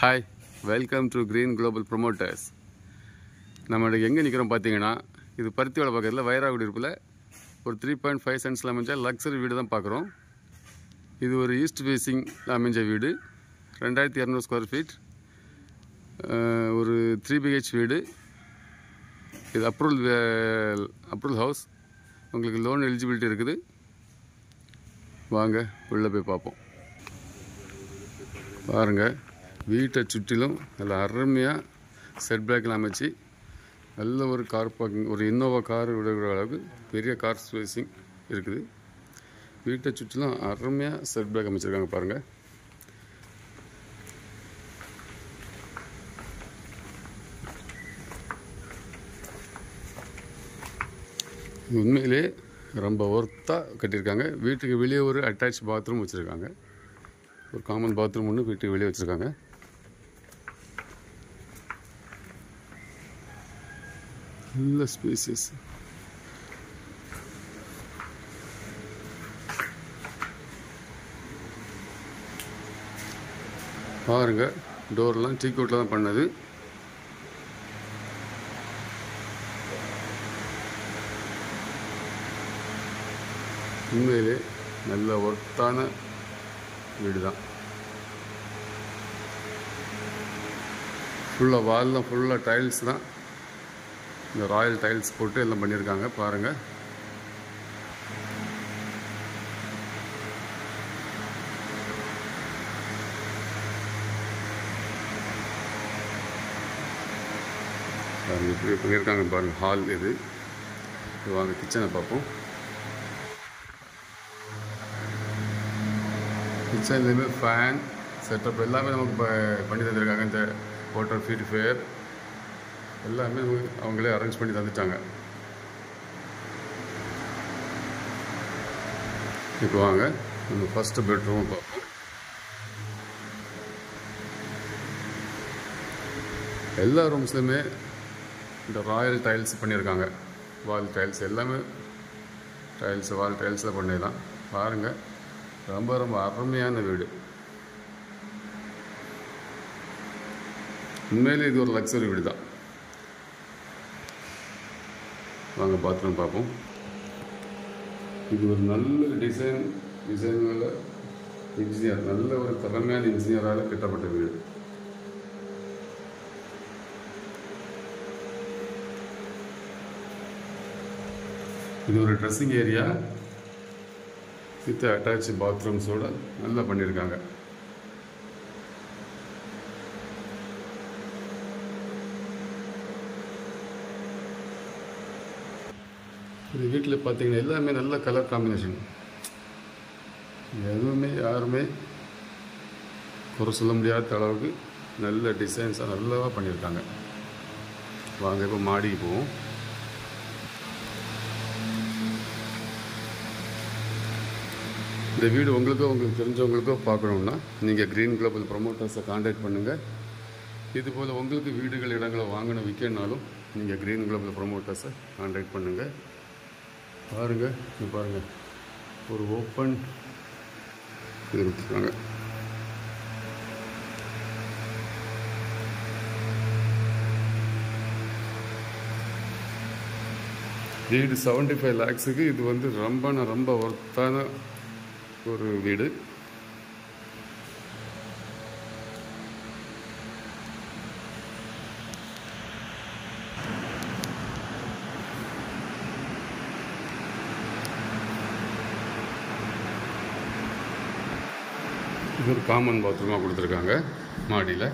Hi, welcome to green global promoters. நம்ம எங்கே நிற்கிறோம் பார்த்தீங்கன்னா, இது பருத்தியோட பக்கத்தில் வைராகுடியிருப்பில் ஒரு 3.5 சென்ட்ஸில் அமைஞ்ச லக்ஸரி வீடு தான் பார்க்குறோம். இது ஒரு ஈஸ்ட் ஃபேஸிங் அமைஞ்ச வீடு, 2200 ஸ்கொயர் ஃபீட், ஒரு 3 BH வீடு. இது அப்ரூவல் ஹவுஸ். உங்களுக்கு லோன் எலிஜிபிலிட்டி இருக்குது. வாங்க உள்ளே போய் பார்ப்போம். பாருங்கள், வீட்டை சுற்றிலும் நல்ல அருமையாக செட் பேக்கில் அமைச்சு நல்ல ஒரு கார் பார்க்கிங், ஒரு இன்னோவா கார் விடுகிற அளவுக்கு பெரிய கார் ஸ்பேஸிங் இருக்குது. வீட்டை சுற்றிலும் அருமையாக செட் பேக் அமைச்சிருக்காங்க பாருங்கள். உண்மையிலே ரொம்ப ஒர்த்தாக கட்டியிருக்காங்க. வீட்டுக்கு வெளியே ஒரு அட்டாச் பாத்ரூம் வச்சுருக்காங்க. ஒரு காமன் பாத்ரூம் ஒன்று வீட்டுக்கு வெளியே வச்சுருக்காங்க. நல்ல ஸ்பேசியஸ். பாருங்க, டோர்லாம் டீக் அவுட்டில் தான் பண்ணது. உண்மையிலே நல்ல ஒர்த்தான வீடு தான். ஃபுல்லாக வால்லாம் ஃபுல்லாக டைல்ஸ் தான். இந்த ராயல் டைல்ஸ் போட்டு எல்லாம் பண்ணியிருக்காங்க பாருங்கள். இப்படி பண்ணியிருக்காங்க பாருங்கள். ஹால் இது. வாங்க கிச்சனை பார்ப்போம். கிச்சன்லேயுமே ஃபேன் செட்டப் எல்லாமே நமக்கு பண்ணி தந்துருக்காங்க. இந்த வாட்டர் பியூரிஃபையர் எல்லாமே அவங்களே அரேஞ்ச் பண்ணி தந்துட்டாங்க. இப்போ வாங்க நம்ம ஃபஸ்ட்டு பெட்ரூம் பார்ப்போம். எல்லா ரூம்ஸ்லையுமே இந்த ராயல் டைல்ஸ் பண்ணியிருக்காங்க. வால் டைல்ஸ் எல்லாமே வால் டைல்ஸில் பண்ணிடலாம். பாருங்கள், ரொம்ப ரொம்ப அருமையான வீடு. உண்மையிலே இது ஒரு லக்ஸரி வீடு தான். வாங்க பாத்ரூம் பார்ப்போம். இது ஒரு நல்ல டிசைன்ல இன்ஜினியர், நல்ல ஒரு திறமையான இன்ஜினியரால் கட்டப்பட்ட வீடு. இது ஒரு ட்ரெஸ்ஸிங் ஏரியா வித் அட்டாச் பாத்ரூம்ஸோட நல்லா பண்ணியிருக்காங்க. இந்த வீட்டில் பார்த்தீங்கன்னா எல்லாமே நல்ல கலர் காம்பினேஷன். எதுவுமே யாருமே குறை சொல்ல முடியாத அளவுக்கு நல்ல டிசைன்ஸாக நல்லாவாக பண்ணியிருக்காங்க. வாங்க இப்போ மாடிக்கு போவோம். இந்த வீடு உங்களுக்கு தெரிஞ்சவங்களுக்கோ பார்க்கணுன்னா நீங்கள் க்ரீன் குளோபல் ப்ரொமோட்டர்ஸை கான்டாக்ட் பண்ணுங்கள். இதுபோல் உங்களுக்கு வீடுகள் இடங்களை வாங்கணும் விற்கனாலும் நீங்கள் க்ரீன் குளோபல் ப்ரொமோட்டர்ஸை கான்டாக்ட் பண்ணுங்கள். பாருங்கள், இது பாருங்கள், ஒரு ஓப்பன் இது கொடுத்துருக்காங்க. வீடு 75 lakhs-க்கு இது வந்து ரொம்ப ஒர்த்தான ஒரு வீடு. இது ஒரு காமன் பாத்ரூமாக கொடுத்துருக்காங்க மாடியில்.